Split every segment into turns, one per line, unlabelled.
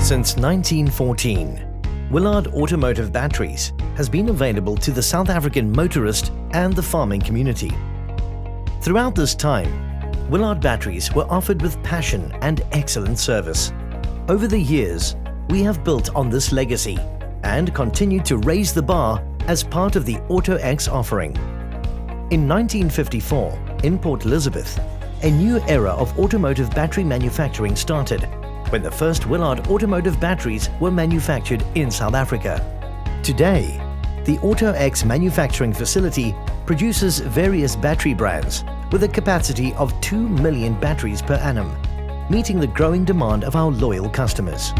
Since 1914, Willard Automotive Batteries has been available to the South African motorist and the farming community. Throughout this time, Willard batteries were offered with passion and excellent service. Over the years, we have built on this legacy and continue to raise the bar as part of the AutoX offering. In 1954, in Port Elizabeth, a new era of automotive battery manufacturing started when the first Willard automotive batteries were manufactured in South Africa. Today, the AutoX manufacturing facility produces various battery brands with a capacity of 2 million batteries per annum, meeting the growing demand of our loyal customers.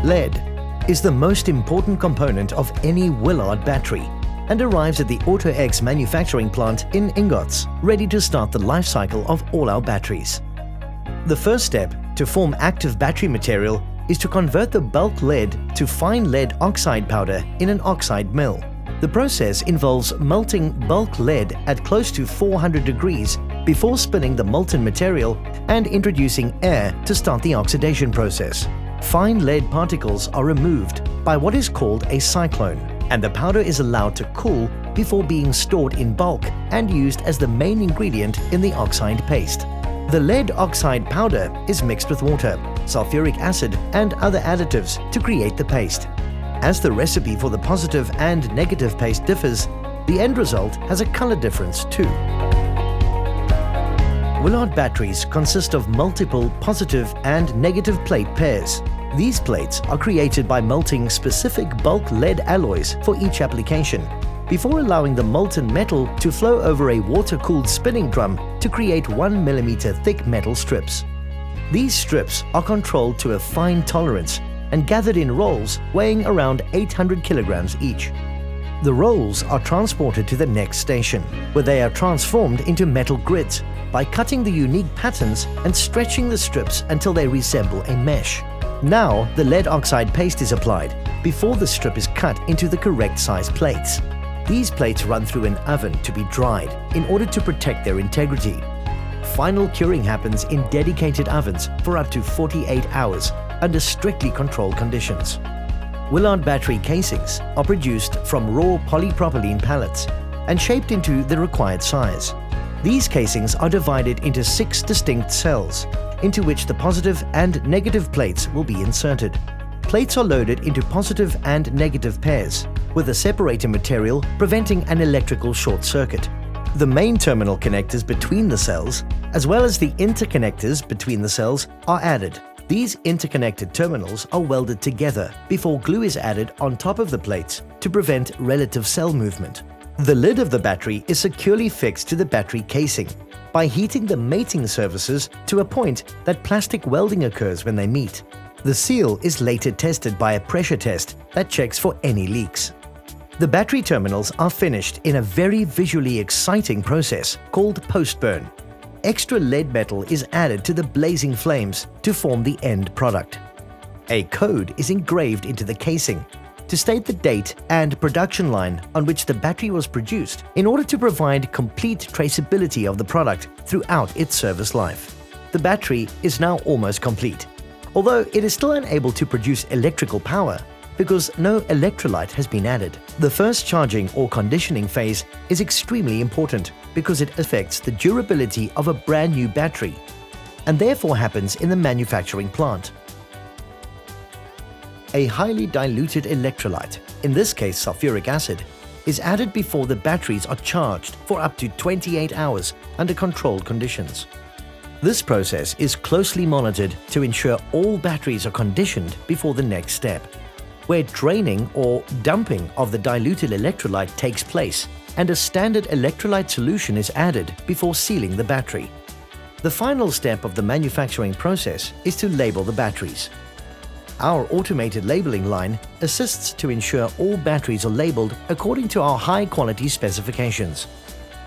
Lead is the most important component of any Willard battery and arrives at the AutoX manufacturing plant in ingots, ready to start the life cycle of all our batteries. The first step to form active battery material is to convert the bulk lead to fine lead oxide powder in an oxide mill. The process involves melting bulk lead at close to 400 degrees before spinning the molten material and introducing air to start the oxidation process. Fine lead particles are removed by what is called a cyclone, and the powder is allowed to cool before being stored in bulk and used as the main ingredient in the oxide paste. The lead oxide powder is mixed with water, sulfuric acid and other additives to create the paste. As the recipe for the positive and negative paste differs, the end result has a color difference too. Willard batteries consist of multiple positive and negative plate pairs. These plates are created by melting specific bulk lead alloys for each application, before allowing the molten metal to flow over a water-cooled spinning drum to create 1 millimeter thick metal strips. These strips are controlled to a fine tolerance and gathered in rolls weighing around 800 kilograms each. The rolls are transported to the next station, where they are transformed into metal grids by cutting the unique patterns and stretching the strips until they resemble a mesh. Now, the lead oxide paste is applied before the strip is cut into the correct size plates. These plates run through an oven to be dried in order to protect their integrity. Final curing happens in dedicated ovens for up to 48 hours under strictly controlled conditions. Willard battery casings are produced from raw polypropylene pellets and shaped into the required size. These casings are divided into 6 distinct cells, into which the positive and negative plates will be inserted. Plates are loaded into positive and negative pairs, with a separator material preventing an electrical short circuit. The main terminal connectors between the cells, as well as the interconnectors between the cells, are added. These interconnected terminals are welded together before glue is added on top of the plates to prevent relative cell movement. The lid of the battery is securely fixed to the battery casing by heating the mating surfaces to a point that plastic welding occurs when they meet. The seal is later tested by a pressure test that checks for any leaks. The battery terminals are finished in a very visually exciting process called post-burn. Extra lead metal is added to the blazing flames to form the end product. A code is engraved into the casing to state the date and production line on which the battery was produced in order to provide complete traceability of the product throughout its service life. The battery is now almost complete, although it is still unable to produce electrical power because no electrolyte has been added. The first charging or conditioning phase is extremely important because it affects the durability of a brand new battery and therefore happens in the manufacturing plant. A highly diluted electrolyte, in this case sulfuric acid, is added before the batteries are charged for up to 28 hours under controlled conditions. This process is closely monitored to ensure all batteries are conditioned before the next step, where draining or dumping of the diluted electrolyte takes place and a standard electrolyte solution is added before sealing the battery. The final step of the manufacturing process is to label the batteries. Our automated labeling line assists to ensure all batteries are labeled according to our high-quality specifications.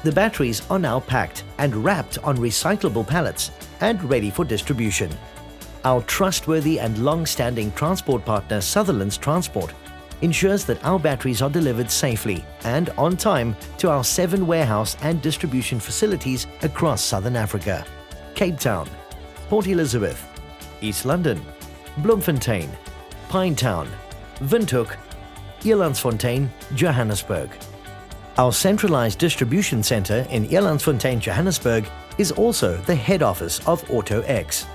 The batteries are now packed and wrapped on recyclable pallets and ready for distribution. Our trustworthy and long-standing transport partner Sutherland's Transport ensures that our batteries are delivered safely and on time to our 7 warehouse and distribution facilities across Southern Africa: Cape Town, Port Elizabeth, East London, Bloemfontein, Pinetown, Windhoek, Elandsfontein, Johannesburg. Our centralized distribution center in Elandsfontein, Johannesburg is also the head office of AutoX.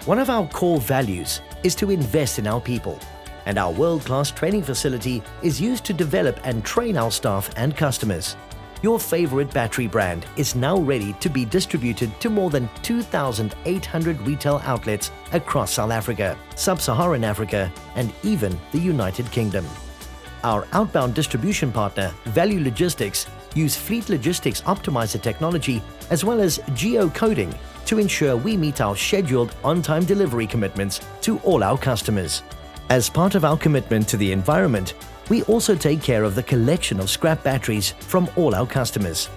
One of our core values is to invest in our people, and our world-class training facility is used to develop and train our staff and customers. Your favorite battery brand is now ready to be distributed to more than 2,800 retail outlets across South Africa, Sub-Saharan Africa, and even the United Kingdom. Our outbound distribution partner, Value Logistics, use Fleet Logistics Optimizer technology as well as geocoding to ensure we meet our scheduled on-time delivery commitments to all our customers. As part of our commitment to the environment, we also take care of the collection of scrap batteries from all our customers.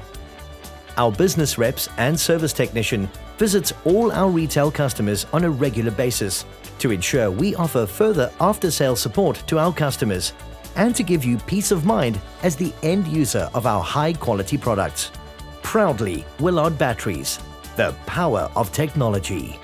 Our business reps and service technician visits all our retail customers on a regular basis to ensure we offer further after-sales support to our customers and to give you peace of mind as the end user of our high-quality products. Proudly Willard Batteries, the power of technology.